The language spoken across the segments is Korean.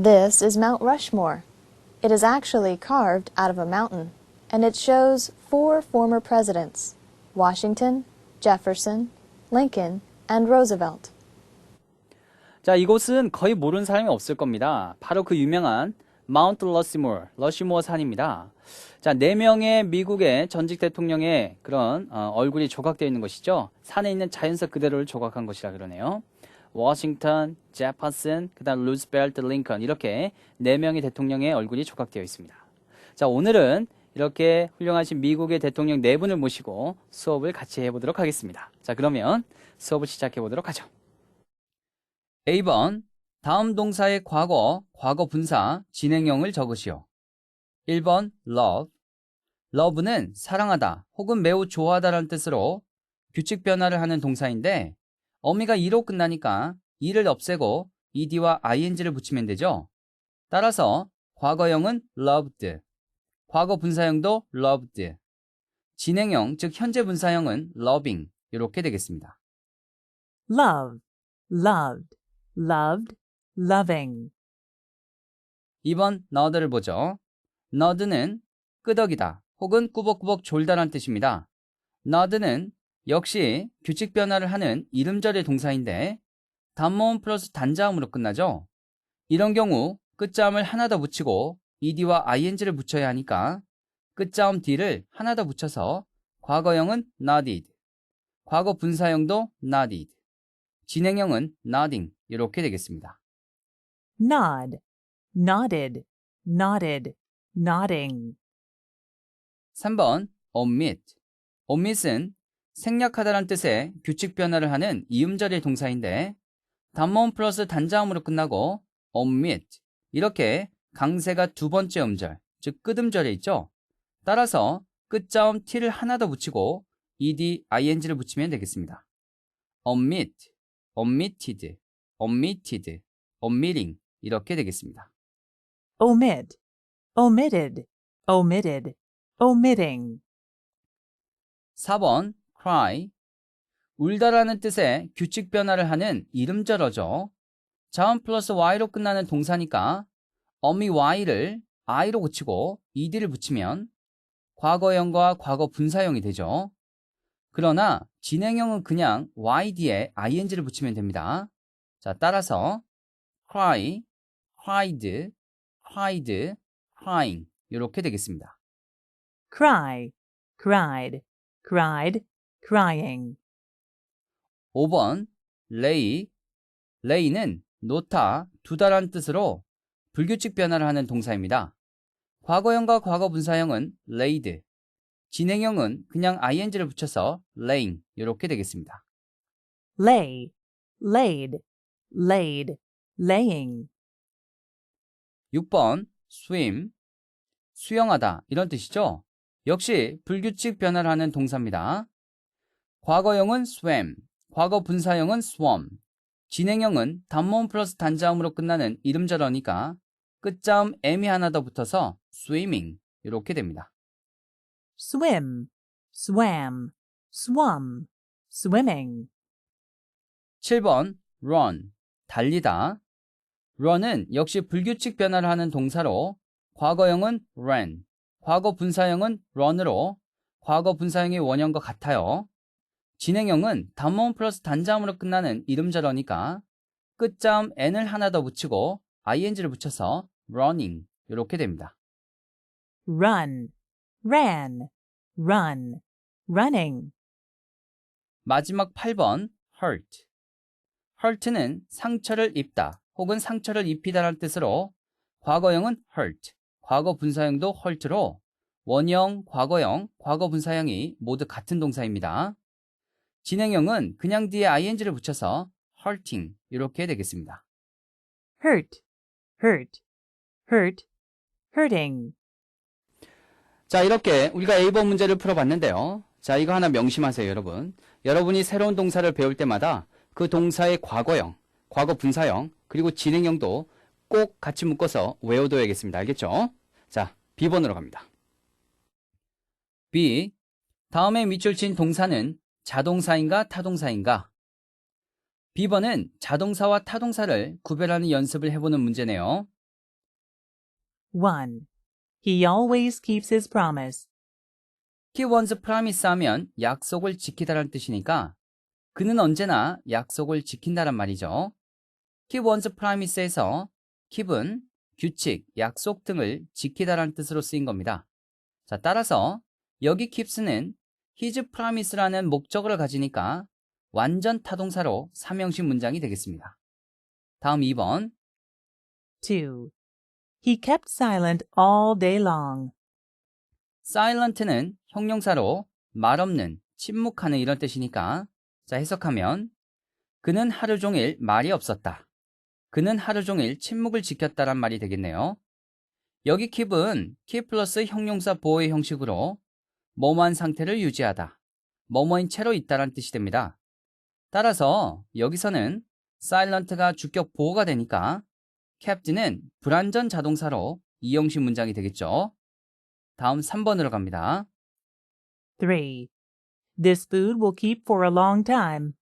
This is Mount Rushmore. It is actually carved out of a mountain, and it shows 4 former presidents, Washington, Jefferson, Lincoln, and Roosevelt. 자, 이곳은 거의 모르는 사람이 없을 겁니다. 바로 그 유명한 마운트 러시모어 산입니다. 자, 4명의 미국의 전직 대통령의 그런 얼굴이 조각되어 있는 것이죠. 산에 있는 자연석 그대로를 조각한 것이라 그러네요. 워싱턴, 제퍼슨, 그 다음 루즈벨트, 링컨 이렇게 4명의 대통령의 얼굴이 조각되어 있습니다. 자, 오늘은 이렇게 훌륭하신 미국의 대통령 4분을 모시고 수업을 같이 해보도록 하겠습니다. 자, 그러면 수업을 시작해 보도록 하죠. A번, 다음 동사의 과거, 과거 분사, 진행형을 적으시오. 1번 love. love는 사랑하다 혹은 매우 좋아하다라는 뜻으로 규칙 변화를 하는 동사인데 어미가 e로 끝나니까 e를 없애고 ed와 ing를 붙이면 되죠. 따라서 과거형은 loved, 과거 분사형도 loved, 진행형 즉 현재 분사형은 loving 이렇게 되겠습니다. love, loved, loved, loving. 2번 nod를 보죠. nod는 끄덕이다 혹은 꾸벅꾸벅 졸다란 뜻입니다. nod는 역시 규칙 변화를 하는 이름절의 동사인데 단모음 플러스 단자음으로 끝나죠. 이런 경우 끝자음을 하나 더 붙이고 ed와 ing를 붙여야 하니까 끝자음 d를 하나 더 붙여서 과거형은 nodded, 과거 분사형도 nodded, 진행형은 nodding 이렇게 되겠습니다. nod, nodded, nodded, nodding. 3번 omit. omit은 생략하다란 뜻의 규칙 변화를 하는 이음절의 동사인데 단모음 플러스 단자음으로 끝나고 omit 이렇게 강세가 2번째 음절, 즉 끝음절에 있죠. 따라서 끝자음 t를 하나 더 붙이고 ed, ing를 붙이면 되겠습니다. omit, omitted, omitted, omitting 이렇게 되겠습니다. omit, omitted, omitted, omitting. 4번 cry. 울다라는 뜻의 규칙 변화를 하는 이름절어죠. 자음 플러스 y로 끝나는 동사니까 어미 y를 i로 고치고 ed를 붙이면 과거형과 과거 분사형이 되죠. 그러나 진행형은 그냥 y 뒤에 ing를 붙이면 됩니다. 자, 따라서 cry, cried, cried, crying 이렇게 되겠습니다. cry, cried, cried, crying. 5번 lay. lay는 놓다, 두다라는 뜻으로 불규칙 변화를 하는 동사입니다. 과거형과 과거 분사형은 laid, 진행형은 그냥 ing를 붙여서 laying 이렇게 되겠습니다. lay, laid, laid, laying. 6번 swim. 수영하다 이런 뜻이죠. 역시 불규칙 변화를 하는 동사입니다. 과거형은 swam, 과거 분사형은 swam, 진행형은 단모음 플러스 단자음으로 끝나는 이름절어니까 끝자음 m이 하나 더 붙어서 swimming 이렇게 됩니다. swim, swam, swum, swimming. 7번 run. 달리다. run은 역시 불규칙 변화를 하는 동사로 과거형은 ran, 과거 분사형은 run으로 과거 분사형의 원형과 같아요. 진행형은 단모음 플러스 단자음으로 끝나는 이름절어니까 끝자음 n을 하나 더 붙이고 ing를 붙여서 running 이렇게 됩니다. run, ran, run, running. 마지막 8번 hurt. hurt는 상처를 입다 혹은 상처를 입히다라는 뜻으로 과거형은 hurt, 과거 분사형도 hurt로 원형, 과거형, 과거 분사형이 모두 같은 동사입니다. 진행형은 그냥 뒤에 ing를 붙여서 hurting 이렇게 되겠습니다. hurt, hurt, hurt, hurting. 자, 이렇게 우리가 A번 문제를 풀어봤는데요. 자, 이거 하나 명심하세요, 여러분. 여러분이 새로운 동사를 배울 때마다 그 동사의 과거형, 과거 분사형, 그리고 진행형도 꼭 같이 묶어서 외워둬야겠습니다. 알겠죠? 자, B번으로 갑니다. B. 다음에 밑줄 친 동사는 자동사인가 타동사인가? B번은 자동사와 타동사를 구별하는 연습을 해보는 문제네요. 1. He always keeps his promise. keep one's promise 하면 약속을 지키다라는 뜻이니까 그는 언제나 약속을 지킨다란 말이죠. keep one's promise에서 keep은 규칙, 약속 등을 지키다라는 뜻으로 쓰인 겁니다. 자, 따라서 여기 keeps는 his promise라는 목적어를 가지니까 완전 타동사로 3형식 문장이 되겠습니다. 다음 2번. 2. He kept silent all day long. silent는 형용사로 말 없는, 침묵하는 이런 뜻이니까 자, 해석하면 그는 하루 종일 말이 없었다. 그는 하루 종일 침묵을 지켰다란 말이 되겠네요. 여기 keep은 keep 플러스 형용사 보호의 형식으로 뭐뭐한 상태를 유지하다, 뭐뭐인 채로 있다란 뜻이 됩니다. 따라서 여기서는 silent가 주격 보호가 되니까 kept는 불완전 자동사로 이형식 문장이 되겠죠. 다음 3번으로 갑니다. 3. This food will keep for a long time.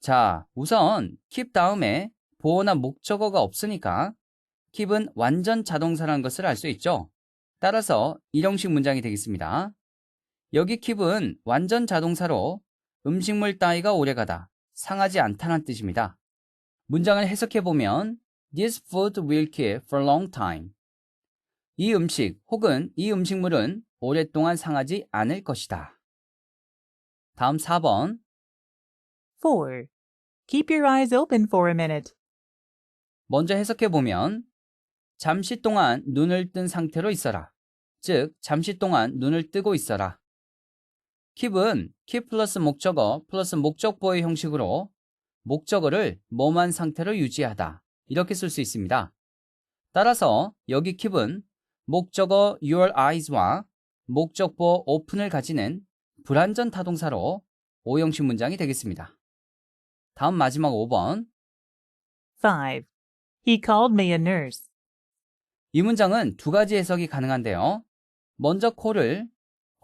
자, 우선 keep 다음에 보호나 목적어가 없으니까 keep은 완전 자동사라는 것을 알 수 있죠. 따라서 일형식 문장이 되겠습니다. 여기 keep은 완전 자동사로 음식물 따위가 오래가다, 상하지 않다는 뜻입니다. 문장을 해석해보면 This food will keep for a long time. 이 음식 혹은 이 음식물은 오랫동안 상하지 않을 것이다. 다음 4번. 4. Keep your eyes open for a minute. 먼저 해석해보면 잠시 동안 눈을 뜬 상태로 있어라. 즉, 잠시 동안 눈을 뜨고 있어라. keep은 keep 플러스 목적어 플러스 목적보의 형식으로 목적어를 뭐뭐한 상태로 유지하다. 이렇게 쓸 수 있습니다. 따라서 여기 keep은 목적어 your eyes와 목적보 open을 가지는 불완전 타동사로 5형식 문장이 되겠습니다. 다음 마지막 5번. 5. He called me a nurse. 이 문장은 두 가지 해석이 가능한데요. 먼저 call을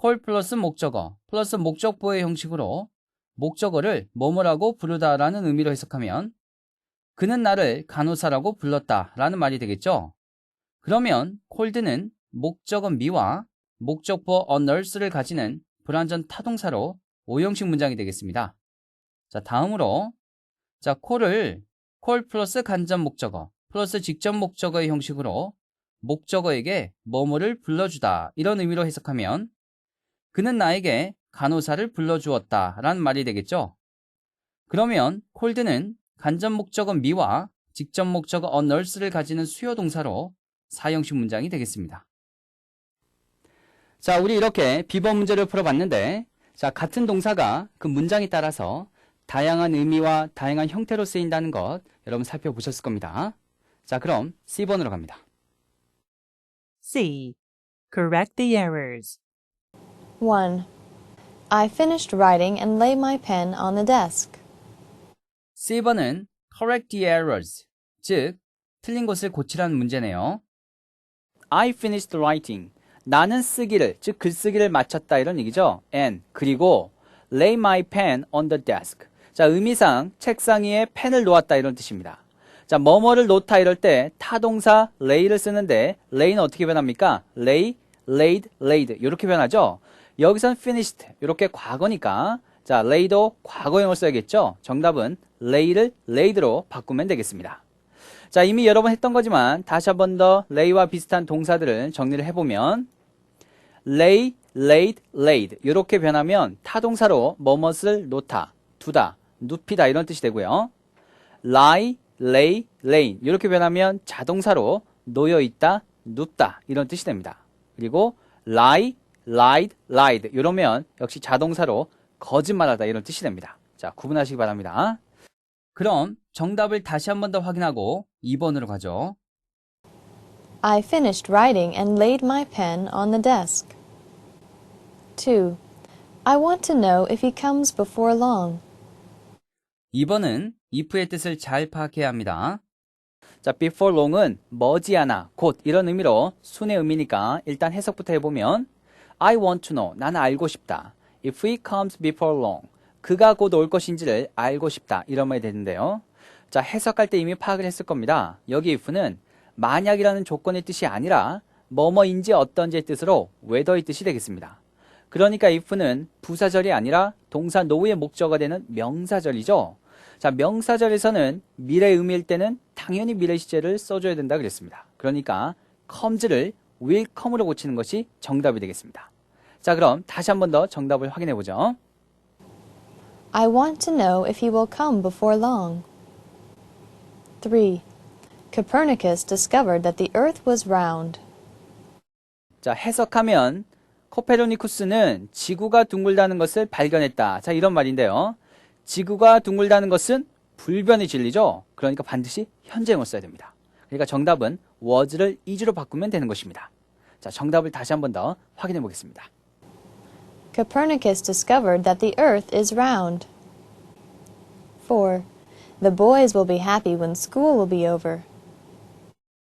call 플러스 목적어 플러스 목적보의 형식으로 목적어를 뭐뭐라고 부르다라는 의미로 해석하면 그는 나를 간호사라고 불렀다라는 말이 되겠죠. 그러면 called는 목적어 me와 목적보 a nurse를 가지는 불완전 타동사로 5형식 문장이 되겠습니다. 자, 다음으로 자, call을 call 플러스 간접 목적어 플러스 직접 목적어의 형식으로 목적어에게 뭐뭐를 불러주다 이런 의미로 해석하면 그는 나에게 간호사를 불러주었다 라는 말이 되겠죠. 그러면 called는 간접 목적어 me와 직접 목적어 a nurse를 가지는 수요 동사로 4형식 문장이 되겠습니다. 자, 우리 이렇게 비번 문제를 풀어봤는데 자, 같은 동사가 그 문장에 따라서 다양한 의미와 다양한 형태로 쓰인다는 것 여러분 살펴보셨을 겁니다. 자, 그럼 C번으로 갑니다. C. Correct the errors. 1. I finished writing and laid my pen on the desk. C번은 correct the errors, 즉 틀린 것을 고치라는 문제네요. I finished writing. 나는 쓰기를, 즉 글쓰기를 마쳤다 이런 얘기죠. And 그리고 lay my pen on the desk. 자, 의미상 책상 위에 펜을 놓았다 이런 뜻입니다. 자, 뭐뭐를 놓다 이럴 때 타동사 lay를 쓰는데 lay는 어떻게 변합니까? lay, laid, laid 이렇게 변하죠. 여기선 finished 이렇게 과거니까 자, lay도 과거형을 써야겠죠. 정답은 lay를 laid로 바꾸면 되겠습니다. 자, 이미 여러 번 했던 거지만 다시 한 번 더 lay와 비슷한 동사들을 정리를 해보면 lay, laid, laid 이렇게 변하면 타동사로 뭐뭇을 놓다, 두다, 눕히다 이런 뜻이 되고요. lie, lay, lain 이렇게 변하면 자동사로 놓여있다, 눕다 이런 뜻이 됩니다. 그리고 lie, lied, lied 이러면 역시 자동사로 거짓말하다 이런 뜻이 됩니다. 자, 구분하시기 바랍니다. 그럼 정답을 다시 한 번 더 확인하고 2번으로 가죠. I finished writing and laid my pen on the desk. 2. I want to know if he comes before long. 2번은 if의 뜻을 잘 파악해야 합니다. 자, before long은 머지않아, 곧 이런 의미로 순의 의미니까 일단 해석부터 해보면 I want to know, 나는 알고 싶다. If he comes before long, 그가 곧 올 것인지를 알고 싶다. 이런 말이 되는데요. 자, 해석할 때 이미 파악을 했을 겁니다. 여기 if는 만약이라는 조건의 뜻이 아니라 뭐뭐인지 어떤지의 뜻으로 whether의 뜻이 되겠습니다. 그러니까 if는 부사절이 아니라 동사 no의 목적어가 되는 명사절이죠. 자, 명사절에서는 미래 의미일 때는 당연히 미래 시제를 써줘야 된다 그랬습니다. 그러니까 comes를 will come으로 고치는 것이 정답이 되겠습니다. 자, 그럼 다시 한 번 더 정답을 확인해 보죠. I want to know if he will come before long. 3. Copernicus discovered that the earth was round. 자, 해석하면 코페르니쿠스는 지구가 둥글다는 것을 발견했다. 자, 이런 말인데요. 지구가 둥글다는 것은 불변의 진리죠. 그러니까 반드시 현재형을 써야 됩니다. 그러니까 정답은 was를 is로 바꾸면 되는 것입니다. 자, 정답을 다시 한 번 더 확인해 보겠습니다. Copernicus discovered that the earth is round. 4. The boys will be happy when school will be over.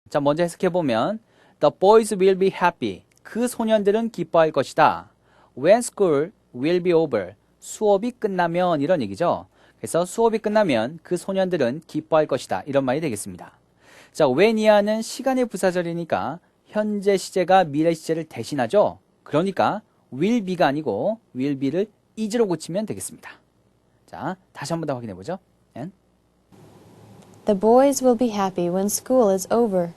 자, 먼저 해석해 보면 The boys will be happy. 그 소년들은 기뻐할 것이다. When school will be over. 수업이 끝나면 이런 얘기죠. 그래서 수업이 끝나면 그 소년들은 기뻐할 것이다. 이런 말이 되겠습니다. 자, when 이하는 시간의 부사절이니까 현재 시제가 미래 시제를 대신하죠. 그러니까 will be가 아니고 will be를 is로 고치면 되겠습니다. 자, 다시 한 번 더 확인해 보죠. And The boys will be happy when school is over.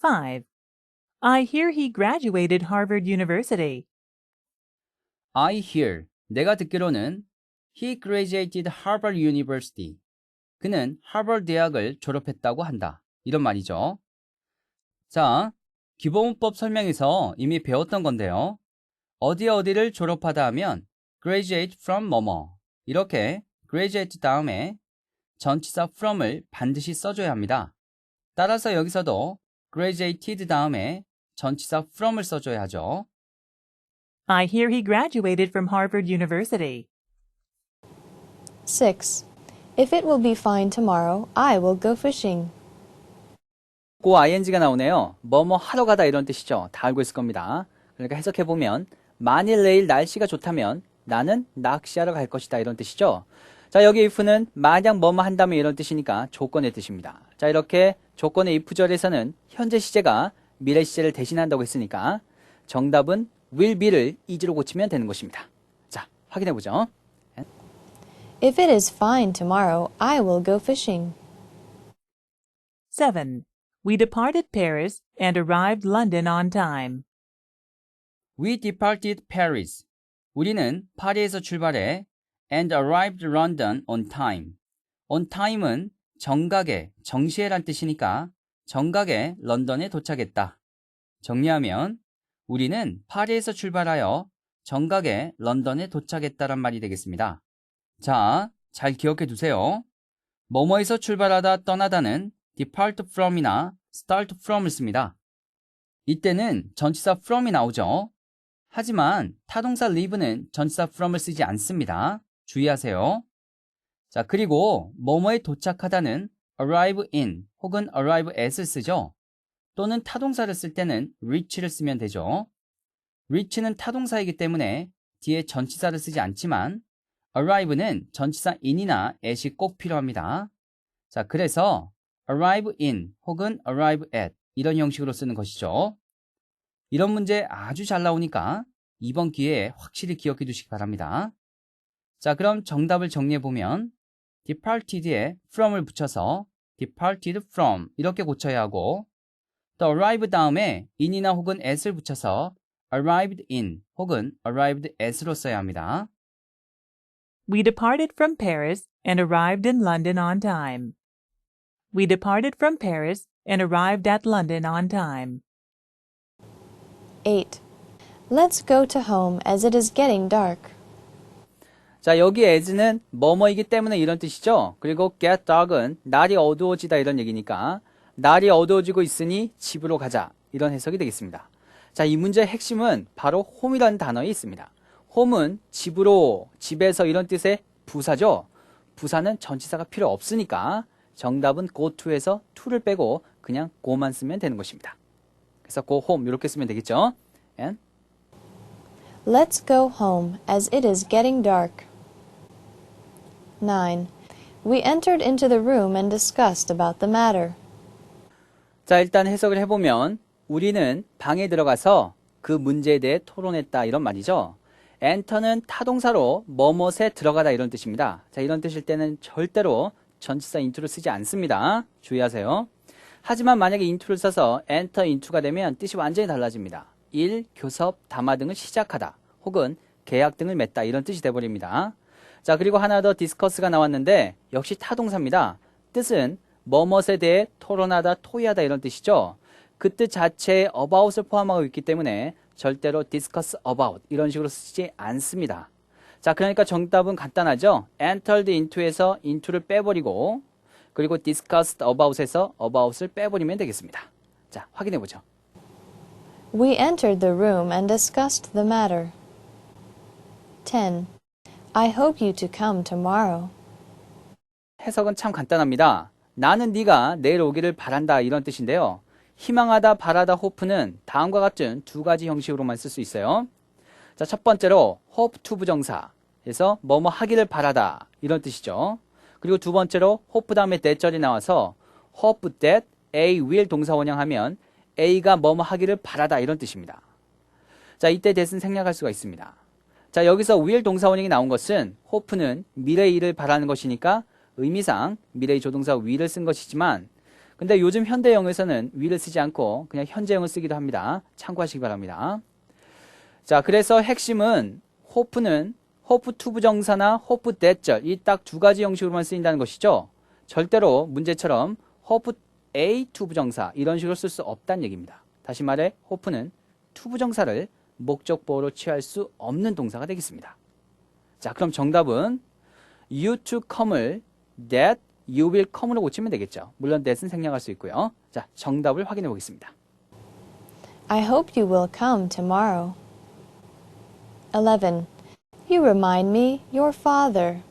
5. I hear he graduated Harvard University. I hear. 내가 듣기로는 he graduated Harvard University. 그는 하버드 대학을 졸업했다고 한다. 이런 말이죠. 자, 기본문법 설명에서 이미 배웠던 건데요. 어디를 졸업하다 하면 graduate from 뭐뭐 이렇게 graduate 다음에 전치사 from을 반드시 써줘야 합니다. 따라서 여기서도 graduated 다음에 전치사 from을 써줘야 하죠. I hear he graduated from Harvard University. 6. If it will be fine tomorrow, I will go fishing. 고 ing가 나오네요. 뭐뭐 하러 가다 이런 뜻이죠. 다 알고 있을 겁니다. 그러니까 해석해보면 만일 내일 날씨가 좋다면 나는 낚시하러 갈 것이다 이런 뜻이죠. 자, 여기 if는 만약 뭐뭐 한다면 이런 뜻이니까 조건의 뜻입니다. 자, 이렇게 조건의 if절에서는 현재 시제가 미래 시제를 대신한다고 했으니까 정답은 will be를 is로 고치면 되는 것입니다. 자, 확인해보죠. If it is fine tomorrow, I will go fishing. 7. We departed Paris and arrived London on time. We departed Paris. 우리는 파리에서 출발해 and arrived London on time. on time은 정각에, 정시에란 뜻이니까 정각에 런던에 도착했다. 정리하면 우리는 파리에서 출발하여 정각에 런던에 도착했다란 말이 되겠습니다. 자, 잘 기억해 두세요. 뭐뭐에서 출발하다 떠나다는 depart from이나 start from을 씁니다. 이때는 전치사 from이 나오죠. 하지만 타동사 leave는 전치사 from을 쓰지 않습니다. 주의하세요. 자, 그리고 뭐뭐에 도착하다는 arrive in 혹은 arrive at을 쓰죠. 또는 타동사를 쓸 때는 reach를 쓰면 되죠. reach는 타동사이기 때문에 뒤에 전치사를 쓰지 않지만 arrive는 전치사 in이나 at이 꼭 필요합니다. 자, 그래서 arrive in 혹은 arrive at 이런 형식으로 쓰는 것이죠. 이런 문제 아주 잘 나오니까 이번 기회에 확실히 기억해 두시기 바랍니다. 자, 그럼 정답을 정리해보면 departed에 from을 붙여서 departed from 이렇게 고쳐야 하고 또 arrive 다음에 in이나 혹은 at을 붙여서 arrived in 혹은 arrived at으로 써야 합니다. We departed from Paris and arrived in London on time. We departed from Paris and arrived at London on time. 8. Let's go to home as it is getting dark. 자, 여기 as는 뭐뭐이기 때문에 이런 뜻이죠. 그리고 get dark은 날이 어두워지다 이런 얘기니까 날이 어두워지고 있으니 집으로 가자 이런 해석이 되겠습니다. 자, 이 문제의 핵심은 바로 home이라는 단어에 있습니다. home은 집으로, 집에서 이런 뜻의 부사죠. 부사는 전치사가 필요 없으니까 정답은 go to에서 to를 빼고 그냥 go만 쓰면 되는 것입니다. 그래서 go home 이렇게 쓰면 되겠죠. And Let's go home as it is getting dark. 9. We entered into the room and discussed about the matter. 자, 일단 해석을 해보면 우리는 방에 들어가서 그 문제에 대해 토론했다 이런 말이죠. enter는 타동사로 뭐뭇에 들어가다 이런 뜻입니다. 자, 이런 뜻일 때는 절대로 전치사 into를 쓰지 않습니다. 주의하세요. 하지만 만약에 into를 써서 enter into가 되면 뜻이 완전히 달라집니다. 일, 교섭, 담화 등을 시작하다 혹은 계약 등을 맺다 이런 뜻이 돼버립니다. 자, 그리고 하나 더 discuss가 나왔는데 역시 타동사입니다. 뜻은 뭐뭇에 대해 토론하다, 토의하다 이런 뜻이죠. 그 뜻 자체에 about을 포함하고 있기 때문에 절대로 discuss about 이런 식으로 쓰지 않습니다. 자, 그러니까 정답은 간단하죠. entered into에서 into를 빼버리고 그리고 discussed about에서 about을 빼버리면 되겠습니다. 자, 확인해보죠. We entered the room and discussed the matter. 10. I hope you to come tomorrow. 해석은 참 간단합니다. 나는 네가 내일 오기를 바란다 이런 뜻인데요. 희망하다, 바라다, hope는 다음과 같은 두 가지 형식으로만 쓸 수 있어요. 자, 첫 번째로 hope to 부정사에서 뭐뭐 하기를 바라다 이런 뜻이죠. 그리고 두 번째로 hope 다음에 that절이 나와서 hope that A will 동사 원형하면 A가 뭐뭐 하기를 바라다 이런 뜻입니다. 자, 이때 that은 생략할 수가 있습니다. 자, 여기서 will 동사 원형이 나온 것은 hope는 미래의 일을 바라는 것이니까 의미상 미래의 조동사 will을 쓴 것이지만 근데 요즘 현대형에서는 will을 쓰지 않고 그냥 현재형을 쓰기도 합니다. 참고하시기 바랍니다. 자, 그래서 핵심은 hope는 hope to 부정사나 hope that절 이 딱 두 가지 형식으로만 쓰인다는 것이죠. 절대로 문제처럼 hope A to 부정사 이런 식으로 쓸 수 없다는 얘기입니다. 다시 말해 hope는 to 부정사를 목적보호로 취할 수 없는 동사가 되겠습니다. 자, 그럼 정답은 you to come을 that you will come으로 고치면 되겠죠. 물론 that은 생략할 수 있고요. 자, 정답을 확인해 보겠습니다. I hope you will come tomorrow. 11. You remind me your father.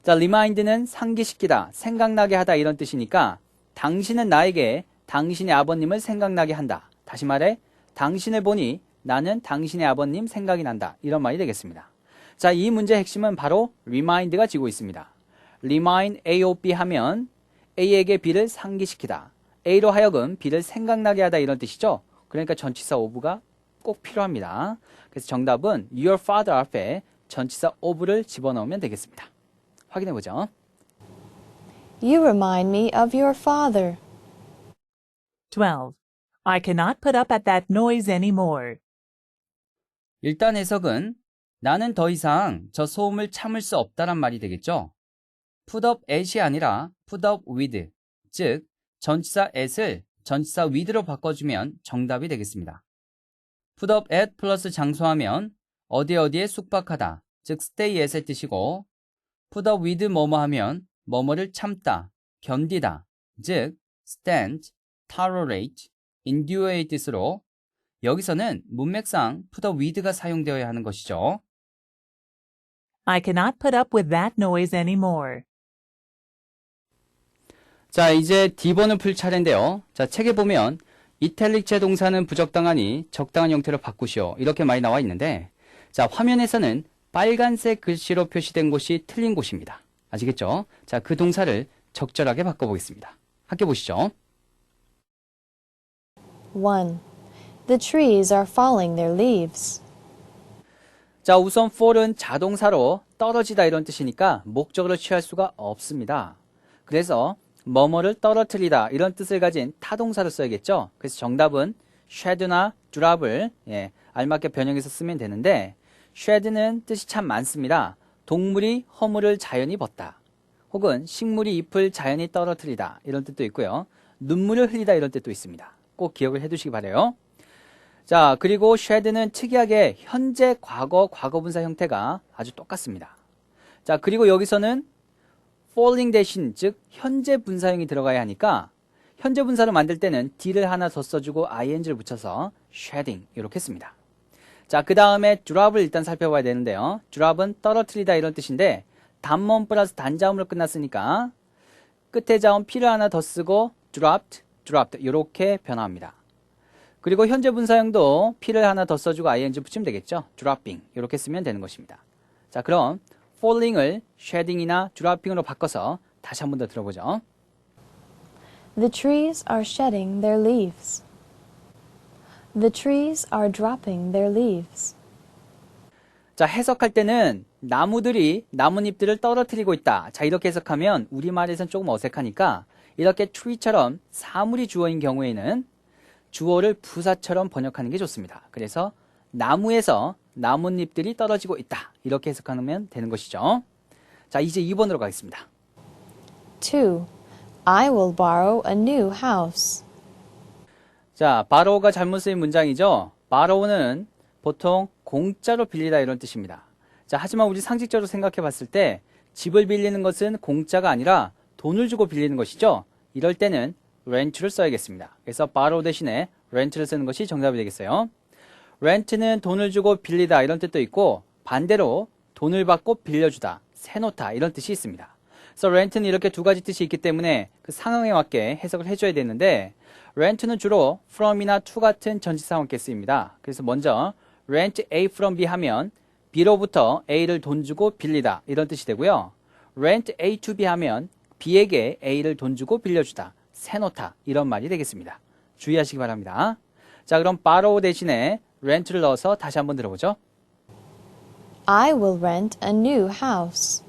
자, remind는 상기시키다, 생각나게 하다 이런 뜻이니까 당신은 나에게 당신의 아버님을 생각나게 한다. 다시 말해 당신을 보니 나는 당신의 아버님 생각이 난다. 이런 말이 되겠습니다. 자, 이 문제의 핵심은 바로 remind가 지고 있습니다. remind A of B 하면 A에게 B를 상기시키다. A로 하여금 B를 생각나게 하다 이런 뜻이죠. 그러니까 전치사 of가 꼭 필요합니다. 그래서 정답은 your father 앞에 전치사 of를 집어넣으면 되겠습니다. 확인해보죠. You remind me of your father. 12. I cannot put up at that noise anymore. 일단 해석은 나는 더 이상 저 소음을 참을 수 없다란 말이 되겠죠. put up at이 아니라 put up with, 즉 전치사 at을 전치사 with로 바꿔주면 정답이 되겠습니다. put up at 플러스 장소하면 어디에 숙박하다, 즉 stay at의 뜻이고 put up with 뭐뭐 하면 뭐뭐를 참다, 견디다, 즉 stand, tolerate, endure의 뜻으로 여기서는 문맥상 put up with가 사용되어야 하는 것이죠. I cannot put up with that noise anymore. 자, 이제 D번을 풀 차례인데요. 자, 책에 보면 이탈릭제 동사는 부적당하니 적당한 형태로 바꾸시오. 이렇게 많이 나와 있는데 자, 화면에서는 빨간색 글씨로 표시된 곳이 틀린 곳입니다. 아시겠죠? 자, 그 동사를 적절하게 바꿔보겠습니다. 함께 보시죠. 1. The trees are falling their leaves. 자, 우선 fall은 자동사로 떨어지다 이런 뜻이니까 목적으로 취할 수가 없습니다. 그래서 뭐뭐를 떨어뜨리다 이런 뜻을 가진 타동사를 써야겠죠. 그래서 정답은 shed나 drop을 알맞게 변형해서 쓰면 되는데 shed는 뜻이 참 많습니다. 동물이 허물을 자연히 벗다 혹은 식물이 잎을 자연히 떨어뜨리다 이런 뜻도 있고요. 눈물을 흘리다 이런 뜻도 있습니다. 꼭 기억을 해두시기 바라요. 자, 그리고 shed는 특이하게 현재, 과거, 과거분사 형태가 아주 똑같습니다. 자, 그리고 여기서는 falling 대신 즉 현재 분사형이 들어가야 하니까 현재 분사를 만들 때는 d를 하나 더 써주고 ing를 붙여서 shedding 이렇게 씁니다. 자, 그 다음에 drop을 일단 살펴봐야 되는데요. drop은 떨어뜨리다 이런 뜻인데 단모음 플러스 단자음으로 끝났으니까 끝에 자음 p를 하나 더 쓰고 dropped 이렇게 변화합니다. 그리고 현재 분사형도 p를 하나 더 써주고 ing 붙이면 되겠죠. dropping 이렇게 쓰면 되는 것입니다. 자, 그럼 falling을 shedding이나 dropping으로 바꿔서 다시 한 번 더 들어보죠. The trees are shedding their leaves. The trees are dropping their leaves. 자, 해석할 때는 나무들이 나뭇잎들을 떨어뜨리고 있다. 자, 이렇게 해석하면 우리말에선 조금 어색하니까 이렇게 tree처럼 사물이 주어인 경우에는 주어를 부사처럼 번역하는 게 좋습니다. 그래서 나무에서 나뭇잎들이 떨어지고 있다. 이렇게 해석하면 되는 것이죠. 자, 이제 2번으로 가겠습니다. 2. I will borrow a new house. 자, borrow가 잘못 쓰인 문장이죠. borrow는 보통 공짜로 빌리다 이런 뜻입니다. 자, 하지만 우리 상식적으로 생각해 봤을 때 집을 빌리는 것은 공짜가 아니라 돈을 주고 빌리는 것이죠. 이럴 때는 rent를 써야겠습니다. 그래서 borrow 대신에 rent를 쓰는 것이 정답이 되겠어요. rent는 돈을 주고 빌리다 이런 뜻도 있고 반대로 돈을 받고 빌려주다, 세놓다 이런 뜻이 있습니다. 그래서 rent는 이렇게 두 가지 뜻이 있기 때문에 그 상황에 맞게 해석을 해줘야 되는데 rent는 주로 from이나 to 같은 전치사와 함께 쓰입니다. 그래서 먼저 rent A from B 하면 B로부터 A를 돈 주고 빌리다 이런 뜻이 되고요. rent A to B 하면 B에게 A를 돈 주고 빌려주다, 세놓다 이런 말이 되겠습니다. 주의하시기 바랍니다. 자, 그럼 borrow 대신에 rent를 넣어서 다시 한번 들어보죠. I will rent a new house.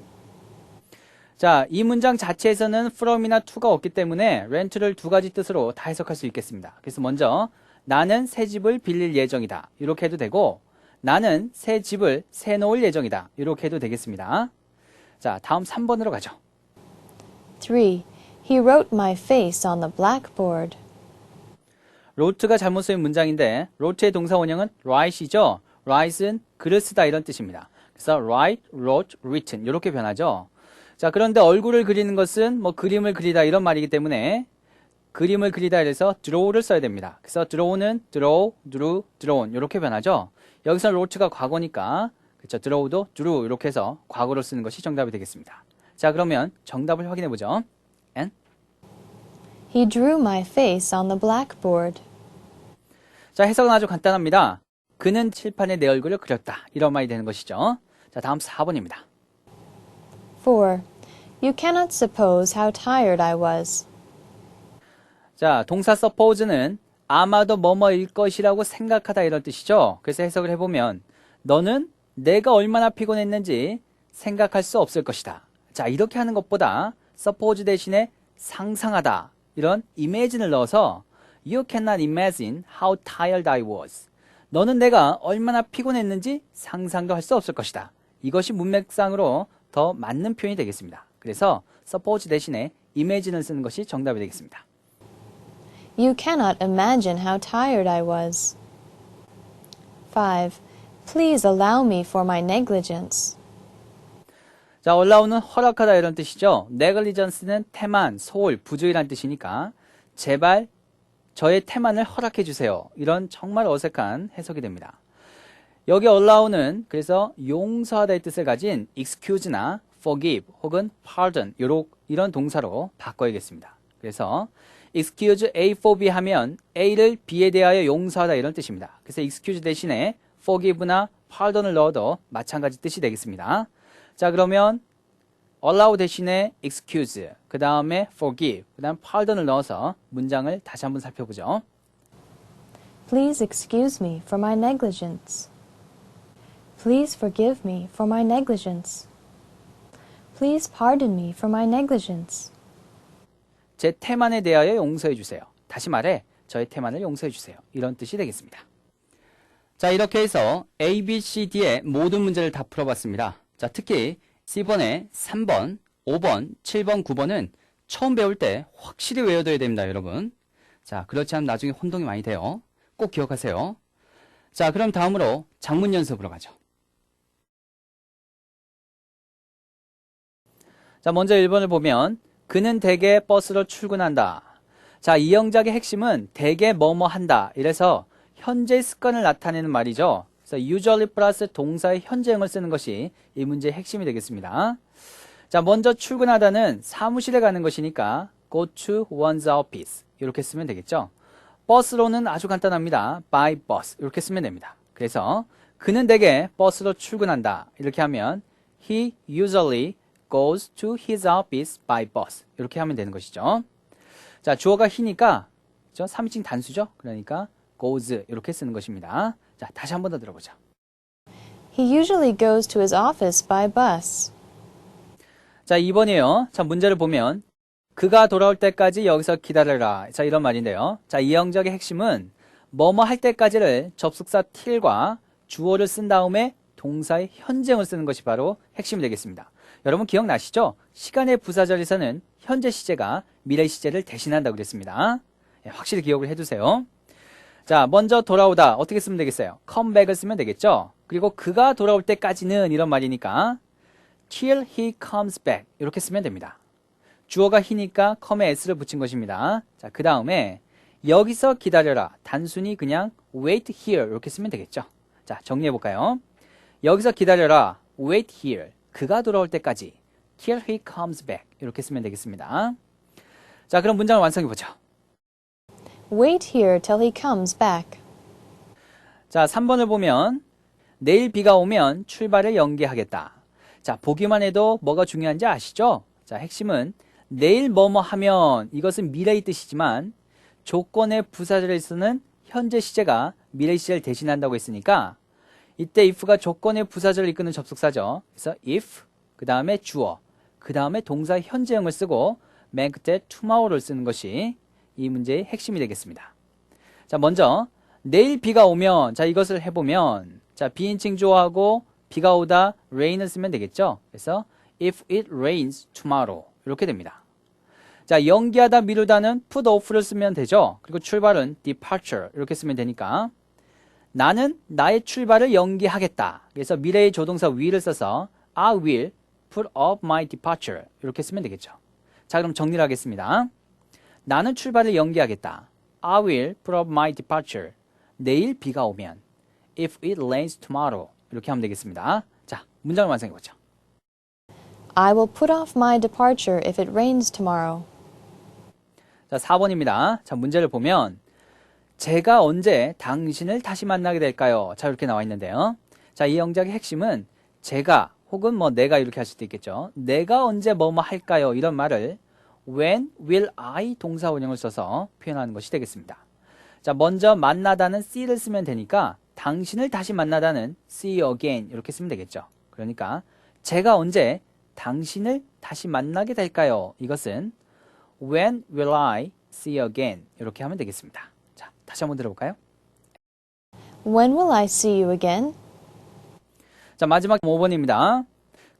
자, 이 문장 자체에서는 from이나 to가 없기 때문에 rent를 두 가지 뜻으로 다 해석할 수 있겠습니다. 그래서 먼저 나는 새 집을 빌릴 예정이다 이렇게 해도 되고 나는 새 집을 세놓을 예정이다 이렇게 해도 되겠습니다. 자, 다음 3번으로 가죠. 3. He wrote my face on the blackboard. wrote가 잘못 쓰인 문장인데 wrote의 동사 원형은 write이죠. write은 글을 쓰다 이런 뜻입니다. 그래서 write, wrote, written 이렇게 변하죠. 자, 그런데 얼굴을 그리는 것은 뭐 그림을 그리다 이런 말이기 때문에 그림을 그리다 이래서 draw를 써야 됩니다. 그래서 draw는 draw, drew, drawn 이렇게 변하죠. 여기서 wrote가 과거니까 그렇죠. draw도 drew 이렇게 해서 과거로 쓰는 것이 정답이 되겠습니다. 자, 그러면 정답을 확인해 보죠. N. He drew my face on the blackboard. 자, 해석은 아주 간단합니다. 그는 칠판에 내 얼굴을 그렸다. 이런 말이 되는 것이죠. 자, 다음 4번입니다. 4. You cannot suppose how tired I was. 자, 동사 suppose는 아마도 뭐뭐일 것이라고 생각하다 이런 뜻이죠. 그래서 해석을 해보면 너는 내가 얼마나 피곤했는지 생각할 수 없을 것이다. 자, 이렇게 하는 것보다 suppose 대신에 상상하다 이런 imagine을 넣어서 You cannot imagine how tired I was. 너는 내가 얼마나 피곤했는지 상상도 할 수 없을 것이다. 이것이 문맥상으로 더 맞는 표현이 되겠습니다. 그래서 suppose 대신에 imagine을 쓰는 것이 정답이 되겠습니다. You cannot imagine how tired I was. 5. Please allow me for my negligence. 자, allow는 허락하다 이런 뜻이죠. negligence는 태만, 소홀, 부주의란 뜻이니까 제발 저의 태만을 허락해 주세요. 이런 정말 어색한 해석이 됩니다. 여기 allow는 그래서 용서하다의 뜻을 가진 excuse나 forgive 혹은 pardon 이런 동사로 바꿔야겠습니다. 그래서 excuse A for B 하면 A를 B에 대하여 용서하다 이런 뜻입니다. 그래서 excuse 대신에 forgive나 pardon을 넣어도 마찬가지 뜻이 되겠습니다. 자, 그러면 allow 대신에 excuse, 그 다음에 forgive, 그 다음 pardon을 넣어서 문장을 다시 한번 살펴보죠. Please excuse me for my negligence. Please forgive me for my negligence. Please pardon me for my negligence. 제 태만에 대하여 용서해 주세요. 다시 말해 저의 태만을 용서해 주세요. 이런 뜻이 되겠습니다. 자, 이렇게 해서 A, B, C, D의 모든 문제를 다 풀어봤습니다. 자, 특히 C번에 3번, 5번, 7번, 9번은 처음 배울 때 확실히 외워둬야 됩니다, 여러분. 자, 그렇지 않으면 나중에 혼동이 많이 돼요. 꼭 기억하세요. 자, 그럼 다음으로 작문 연습으로 가죠. 자, 먼저 1번을 보면 그는 대개 버스로 출근한다. 자, 이 영작의 핵심은 대개 뭐뭐 한다. 이래서 현재 습관을 나타내는 말이죠. 그래서 usually 플러스 동사의 현재형을 쓰는 것이 이 문제의 핵심이 되겠습니다. 자, 먼저 출근하다는 사무실에 가는 것이니까 go to one's office 이렇게 쓰면 되겠죠. 버스로는 아주 간단합니다. by bus 이렇게 쓰면 됩니다. 그래서 그는 대개 버스로 출근한다. 이렇게 하면 he usually goes to his office by bus 이렇게 하면 되는 것이죠. 자, 주어가 he니까 3인칭 단수죠. 그러니까 goes 이렇게 쓰는 것입니다. 자, 다시 한 번 더 들어보죠. He usually goes to his office by bus. 자, 2번이에요. 자, 문제를 보면 그가 돌아올 때까지 여기서 기다려라. 자, 이런 말인데요. 자, 이 영작의 핵심은 뭐뭐 할 때까지를 접속사 till과 주어를 쓴 다음에 동사의 현재형을 쓰는 것이 바로 핵심이 되겠습니다. 여러분 기억나시죠? 시간의 부사절에서는 현재 시제가 미래 시제를 대신한다고 그랬습니다. 예, 확실히 기억을 해두세요. 자, 먼저 돌아오다 어떻게 쓰면 되겠어요? come back을 쓰면 되겠죠? 그리고 그가 돌아올 때까지는 이런 말이니까 till he comes back 이렇게 쓰면 됩니다. 주어가 he니까 come에 s를 붙인 것입니다. 자, 그 다음에 여기서 기다려라. 단순히 그냥 wait here 이렇게 쓰면 되겠죠. 자, 정리해 볼까요? 여기서 기다려라. wait here. 그가 돌아올 때까지 till he comes back 이렇게 쓰면 되겠습니다. 자, 그럼 문장을 완성해 보죠. Wait here till he comes back. 자, 3번을 보면 내일 비가 오면 출발을 연기하겠다. 자, 보기만 해도 뭐가 중요한지 아시죠? 자, 핵심은 내일 뭐뭐 하면 이것은 미래의 뜻이지만 조건의 부사절에 쓰는 현재 시제가 미래 시제를 대신한다고 했으니까 이때 if가 조건의 부사절을 이끄는 접속사죠. 그래서 if, 그 다음에 주어, 그 다음에 동사 현재형을 쓰고 맨 끝에 tomorrow를 쓰는 것이 이 문제의 핵심이 되겠습니다. 자, 먼저 내일 비가 오면 자, 이것을 해보면 자, 비인칭 주어하고 비가 오다 rain을 쓰면 되겠죠. 그래서 if it rains tomorrow 이렇게 됩니다. 자, 연기하다 미루다는 put off를 쓰면 되죠. 그리고 출발은 departure 이렇게 쓰면 되니까 나는 나의 출발을 연기하겠다. 그래서 미래의 조동사 will을 써서 I will put off my departure 이렇게 쓰면 되겠죠. 자, 그럼 정리를 하겠습니다. 나는 출발을 연기하겠다. I will put off my departure. 내일 비가 오면 if it rains tomorrow 이렇게 하면 되겠습니다. 자, 문장을 완성해 보죠. I will put off my departure if it rains tomorrow. 자, 4번입니다. 자, 문제를 보면 제가 언제 당신을 다시 만나게 될까요? 자, 이렇게 나와 있는데요. 자, 이 영작의 핵심은 제가 혹은 뭐 내가 이렇게 할 수도 있겠죠. 내가 언제 뭐뭐 할까요? 이런 말을 when will I 동사 원형을 써서 표현하는 것이 되겠습니다. 자, 먼저 만나다는 see를 쓰면 되니까 당신을 다시 만나다는 see you again 이렇게 쓰면 되겠죠. 그러니까 제가 언제 당신을 다시 만나게 될까요? 이것은 when will I see you again 이렇게 하면 되겠습니다. 자, 다시 한번 들어볼까요? When will I see you again? 자, 마지막 5번입니다.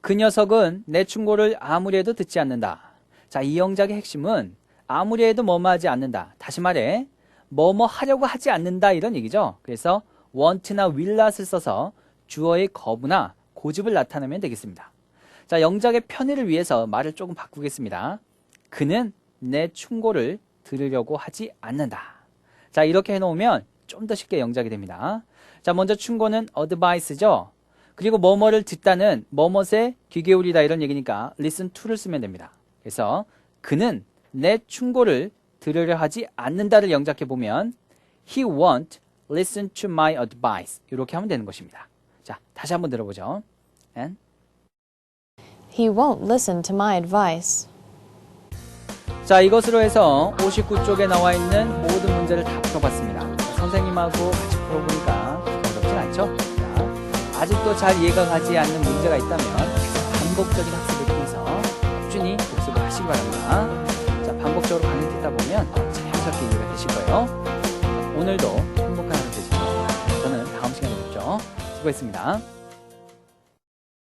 그 녀석은 내 충고를 아무리 해도 듣지 않는다. 자, 이 영작의 핵심은 아무리 해도 뭐뭐 하지 않는다. 다시 말해 뭐뭐 하려고 하지 않는다 이런 얘기죠. 그래서 want나 will not을 써서 주어의 거부나 고집을 나타내면 되겠습니다. 자, 영작의 편의를 위해서 말을 조금 바꾸겠습니다. 그는 내 충고를 들으려고 하지 않는다. 자, 이렇게 해놓으면 좀 더 쉽게 영작이 됩니다. 자, 먼저 충고는 advice죠. 그리고 뭐뭐를 듣다는 뭐뭇에 귀 기울이다 이런 얘기니까 listen to를 쓰면 됩니다. 그래서 그는 내 충고를 들으려 하지 않는다를 영작해 보면 he won't listen to my advice 이렇게 하면 되는 것입니다. 자, 다시 한번 들어보죠. And He won't listen to my advice. 자, 이것으로 해서 59쪽에 나와 있는 모든 문제를 다 풀어봤습니다. 선생님하고 같이 풀어보니까 어렵진 않죠? 자, 아직도 잘 이해가 가지 않는 문제가 있다면 반복적인 학습을 통해서 꾸준히 복습을 하시기 바랍니다. 자, 반복적으로 강의 듣다 보면 자연스럽게 이해가 되실 거예요. 오늘도 행복한 하루 되시고 저는 다음 시간에 뵙죠. 수고했습니다.